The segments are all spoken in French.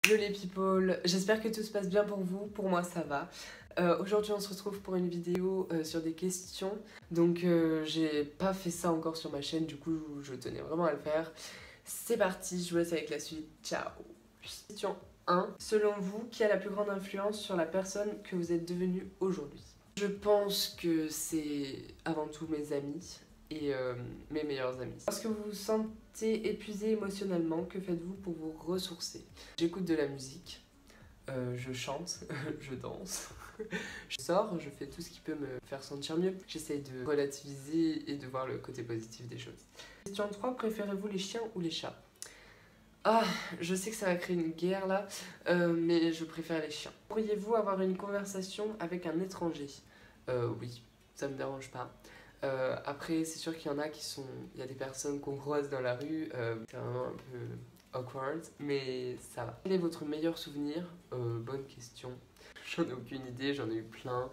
Hello les people, j'espère que tout se passe bien pour vous, pour moi ça va. Aujourd'hui on se retrouve pour une vidéo sur des questions, donc j'ai pas fait ça encore sur ma chaîne, du coup je tenais vraiment à le faire. C'est parti, je vous laisse avec la suite, ciao. Question 1. Selon vous, qui a la plus grande influence sur la personne que vous êtes devenue aujourd'hui? Je pense que c'est avant tout mes amis et mes meilleurs amis. Lorsque vous vous sentez épuisé émotionnellement, que faites-vous pour vous ressourcer? J'écoute de la musique, je chante, je danse, je sors, je fais tout ce qui peut me faire sentir mieux. J'essaye de relativiser et de voir le côté positif des choses. Question 3. Préférez-vous les chiens ou les chats? Ah, je sais que ça va créer une guerre là, mais je préfère les chiens. Pourriez-vous avoir une conversation avec un étranger? Oui, ça me dérange pas. Après, c'est sûr qu'il y en a qui sont... Il y a des personnes qu'on croise dans la rue, c'est vraiment un peu awkward, mais ça va. Quel est votre meilleur souvenir? Bonne question. J'en ai aucune idée, j'en ai eu plein.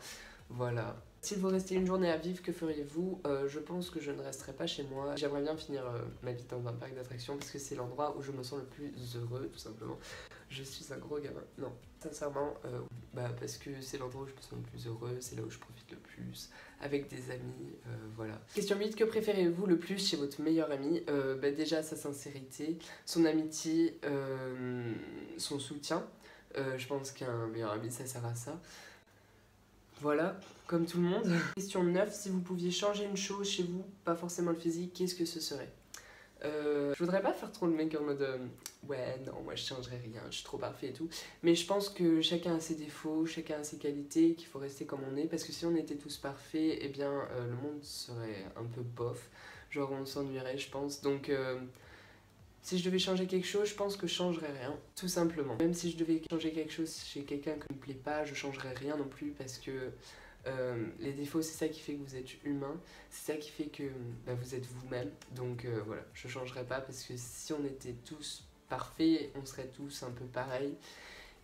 Voilà. S'il vous restait une journée à vivre, que feriez-vous? Je pense que je ne resterai pas chez moi. J'aimerais bien finir ma vie dans un parc d'attractions parce que c'est l'endroit où je me sens le plus heureux, tout simplement. Je suis un gros gamin. Non, sincèrement, parce que c'est l'endroit où je me sens le plus heureux, c'est là où je profite le plus, avec des amis, voilà. Question 8, que préférez-vous le plus chez votre meilleur ami? Déjà sa sincérité, son amitié, son soutien. Je pense qu'un meilleur ami, ça sert à ça. Voilà, comme tout le monde. Question 9, si vous pouviez changer une chose chez vous, pas forcément le physique, qu'est-ce que ce serait? Je voudrais pas faire trop le mec en mode ouais, non, moi je changerais rien, je suis trop parfait et tout. Mais je pense que chacun a ses défauts, chacun a ses qualités, qu'il faut rester comme on est. Parce que si on était tous parfaits, eh bien le monde serait un peu bof. Genre on s'ennuierait, je pense. Donc si je devais changer quelque chose, je pense que je changerais rien, tout simplement. Même si je devais changer quelque chose chez quelqu'un qui ne me plaît pas, je changerais rien non plus parce que les défauts, c'est ça qui fait que vous êtes humain, c'est ça qui fait que vous êtes vous-même. Donc voilà, je changerais pas parce que si on était tous parfaits, on serait tous un peu pareils.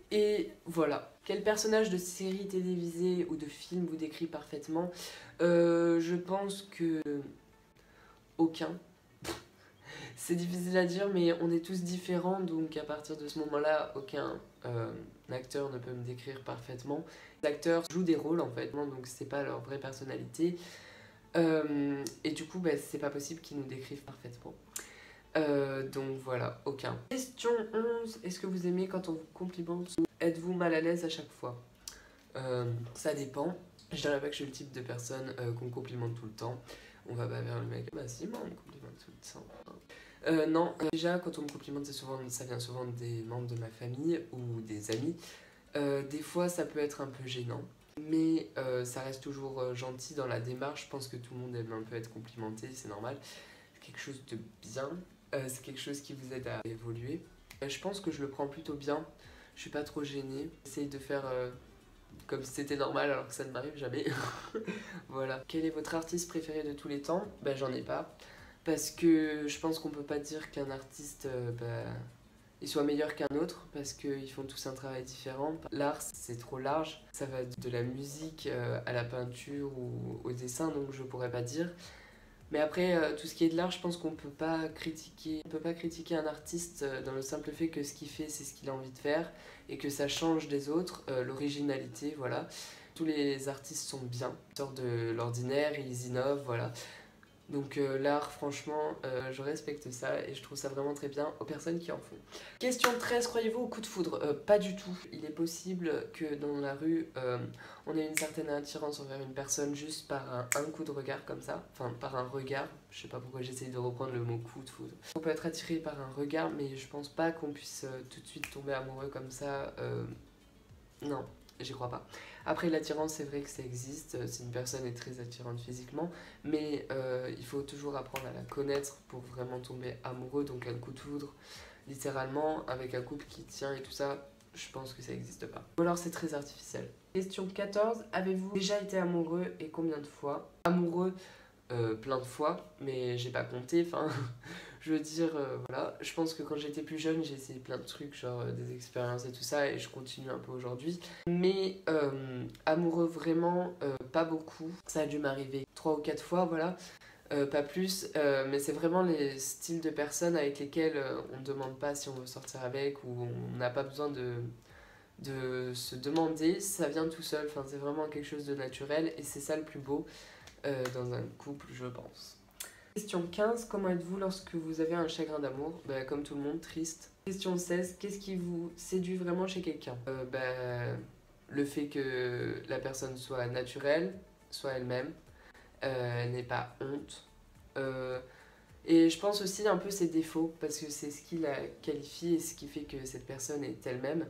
Et voilà. Quel personnage de série télévisée ou de film vous décrit parfaitement? Je pense que aucun. C'est difficile à dire, mais on est tous différents, donc à partir de ce moment-là, aucun acteur ne peut me décrire parfaitement. Les acteurs jouent des rôles en fait, donc c'est pas leur vraie personnalité. Et du coup, c'est pas possible qu'ils nous décrivent parfaitement. Donc voilà, aucun. Question 11, est-ce que vous aimez quand on vous complimente ou êtes-vous mal à l'aise à chaque fois? Ça dépend. Je dirais pas que je suis le type de personne qu'on complimente tout le temps. On va pas vers le mec, bah si, moi on me complimente tout le temps. Non, déjà quand on me complimente, ça vient souvent des membres de ma famille ou des amis. Des fois ça peut être un peu gênant, mais ça reste toujours gentil dans la démarche. Je pense que tout le monde aime un peu être complimenté, c'est normal. C'est quelque chose de bien, c'est quelque chose qui vous aide à évoluer. Je pense que je le prends plutôt bien, je suis pas trop gênée. J'essaye de faire comme si c'était normal alors que ça ne m'arrive jamais. Voilà. Quel est votre artiste préféré de tous les temps? J'en ai pas. Parce que je pense qu'on peut pas dire qu'un artiste il soit meilleur qu'un autre parce qu'ils font tous un travail différent. L'art c'est trop large, ça va de la musique à la peinture ou au dessin, donc je pourrais pas dire. Mais après tout ce qui est de l'art, je pense qu'on peut pas critiquer. On peut pas critiquer un artiste dans le simple fait que ce qu'il fait c'est ce qu'il a envie de faire et que ça change des autres, l'originalité, voilà. Tous les artistes sont bien, ils sortent de l'ordinaire, ils innovent, voilà. Donc l'art, franchement, je respecte ça et je trouve ça vraiment très bien aux personnes qui en font. Question 13, croyez-vous au coup de foudre? Pas du tout. Il est possible que dans la rue, on ait une certaine attirance envers une personne juste par un coup de regard comme ça. Enfin, par un regard. Je sais pas pourquoi j'essaye de reprendre le mot coup de foudre. On peut être attiré par un regard, mais je pense pas qu'on puisse tout de suite tomber amoureux comme ça. Non, j'y crois pas. Après, l'attirance, c'est vrai que ça existe si une personne est très attirante physiquement, mais il faut toujours apprendre à la connaître pour vraiment tomber amoureux. Donc, un coup de foudre, littéralement, avec un couple qui tient et tout ça, je pense que ça n'existe pas. Ou alors, c'est très artificiel. Question 14, avez-vous déjà été amoureux et combien de fois? Amoureux, plein de fois, mais j'ai pas compté, enfin, je veux dire, voilà, je pense que quand j'étais plus jeune, j'ai essayé plein de trucs, genre des expériences et tout ça, et je continue un peu aujourd'hui. Mais amoureux vraiment, pas beaucoup, ça a dû m'arriver 3 ou 4 fois, voilà. pas plus, mais c'est vraiment les styles de personnes avec lesquelles on ne demande pas si on veut sortir avec ou on n'a pas besoin de se demander, ça vient tout seul, enfin, c'est vraiment quelque chose de naturel et c'est ça le plus beau dans un couple, je pense. Question 15, comment êtes-vous lorsque vous avez un chagrin d'amour? Bah, comme tout le monde, triste. Question 16, qu'est-ce qui vous séduit vraiment chez quelqu'un? Le fait que la personne soit naturelle, soit elle-même, n'ait pas honte. Et je pense aussi un peu ses défauts, parce que c'est ce qui la qualifie et ce qui fait que cette personne est elle-même.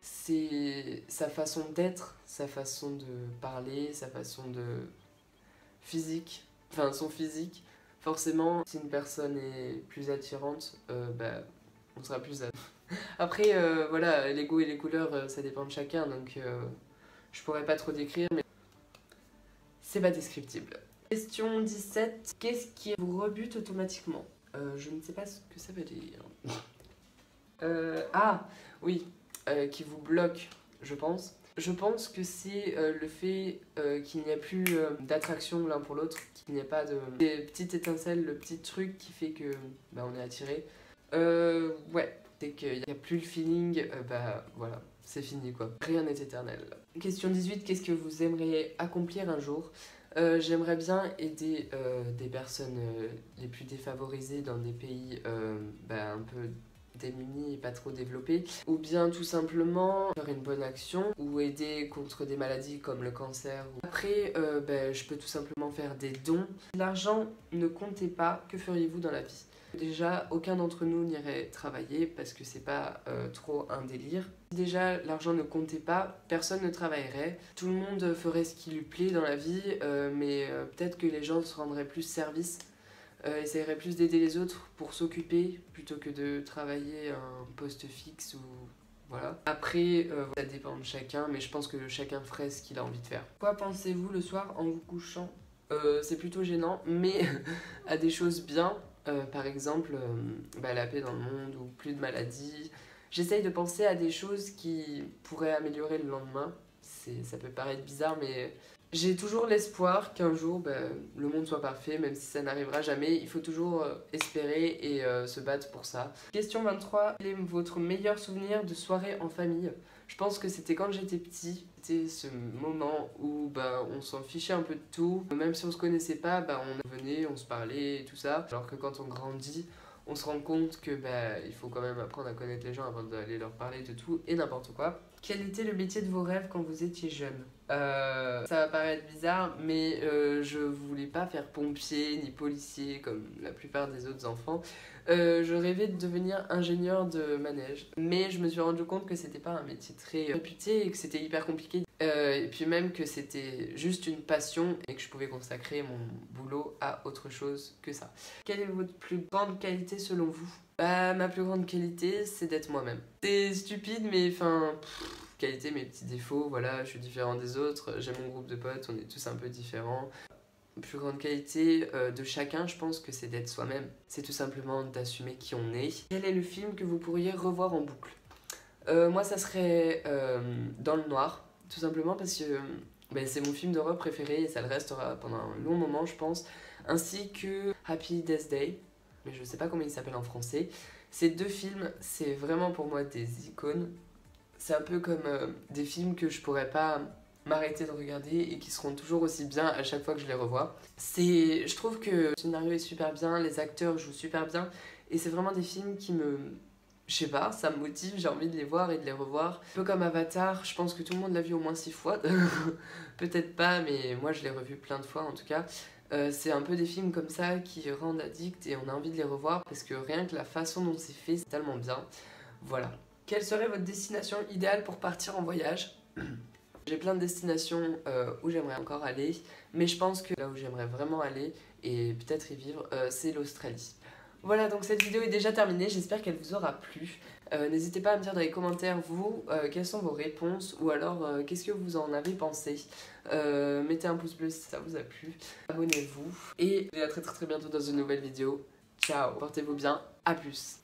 C'est sa façon d'être, sa façon de parler, sa façon de physique, enfin son physique. Forcément, si une personne est plus attirante, on sera plus attirant. Après, voilà, les goûts et les couleurs, ça dépend de chacun, donc je pourrais pas trop décrire, mais c'est pas descriptible. Question 17. Qu'est-ce qui vous rebute automatiquement? Je ne sais pas ce que ça veut dire. Oui, qui vous bloque, je pense. Je pense que c'est le fait qu'il n'y a plus d'attraction l'un pour l'autre, qu'il n'y a pas de des petites étincelles, le petit truc qui fait que on est attiré. Ouais, dès qu'il n'y a plus le feeling, voilà, c'est fini quoi. Rien n'est éternel. Question 18, qu'est-ce que vous aimeriez accomplir un jour? J'aimerais bien aider des personnes les plus défavorisées dans des pays un peu démunis et pas trop développés, ou bien tout simplement faire une bonne action ou aider contre des maladies comme le cancer. Après, je peux tout simplement faire des dons. Si l'argent ne comptait pas, que feriez-vous dans la vie? Déjà, aucun d'entre nous n'irait travailler parce que c'est pas trop un délire. Si déjà l'argent ne comptait pas, personne ne travaillerait. Tout le monde ferait ce qui lui plaît dans la vie, mais peut-être que les gens se rendraient plus service, essaieraient plus d'aider les autres pour s'occuper plutôt que de travailler un poste fixe ou voilà. Après, ça dépend de chacun, mais je pense que chacun ferait ce qu'il a envie de faire. Quoi pensez-vous le soir en vous couchant? C'est plutôt gênant, mais à des choses bien. Par exemple, la paix dans le monde ou plus de maladies. J'essaye de penser à des choses qui pourraient améliorer le lendemain. Ça peut paraître bizarre, mais j'ai toujours l'espoir qu'un jour le monde soit parfait, même si ça n'arrivera jamais. Il faut toujours espérer et se battre pour ça. Question 23. Quel est votre meilleur souvenir de soirée en famille? Je pense que c'était quand j'étais petit. C'était ce moment où on s'en fichait un peu de tout. Même si on se connaissait pas, on venait, on se parlait et tout ça. Alors que quand on grandit, on se rend compte que il faut quand même apprendre à connaître les gens avant d'aller leur parler de tout et n'importe quoi. Quel était le métier de vos rêves quand vous étiez jeune? Ça va paraître bizarre, mais je voulais pas faire pompier ni policier comme la plupart des autres enfants. Je rêvais de devenir ingénieur de manège, mais je me suis rendu compte que c'était pas un métier très réputé et que c'était hyper compliqué. Et puis même que c'était juste une passion et que je pouvais consacrer mon boulot à autre chose que ça. Quelle est votre plus grande qualité selon vous? Ma plus grande qualité, c'est d'être moi-même. C'est stupide, mais qualité, mes petits défauts, voilà, je suis différent des autres, j'ai mon groupe de potes, on est tous un peu différents. La plus grande qualité de chacun, je pense que c'est d'être soi-même. C'est tout simplement d'assumer qui on est. Quel est le film que vous pourriez revoir en boucle? Moi, ça serait Dans le noir, tout simplement parce que c'est mon film d'horreur préféré et ça le restera pendant un long moment, je pense. Ainsi que Happy Death Day, mais je sais pas comment il s'appelle en français. Ces deux films, c'est vraiment pour moi des icônes. C'est un peu comme des films que je pourrais pas m'arrêter de regarder et qui seront toujours aussi bien à chaque fois que je les revois. Je trouve que le scénario est super bien, les acteurs jouent super bien et c'est vraiment des films qui je sais pas, ça me motive, j'ai envie de les voir et de les revoir. Un peu comme Avatar, je pense que tout le monde l'a vu au moins 6 fois. Peut-être pas, mais moi je l'ai revu plein de fois en tout cas. C'est un peu des films comme ça qui rendent addict et on a envie de les revoir parce que rien que la façon dont c'est fait, c'est tellement bien. Voilà. Quelle serait votre destination idéale pour partir en voyage? J'ai plein de destinations où j'aimerais encore aller, mais je pense que là où j'aimerais vraiment aller et peut-être y vivre, c'est l'Australie. Voilà, donc cette vidéo est déjà terminée, j'espère qu'elle vous aura plu. N'hésitez pas à me dire dans les commentaires, vous, quelles sont vos réponses ou alors qu'est-ce que vous en avez pensé. Mettez un pouce bleu si ça vous a plu, abonnez-vous et à très très très bientôt dans une nouvelle vidéo. Ciao, portez-vous bien, à plus.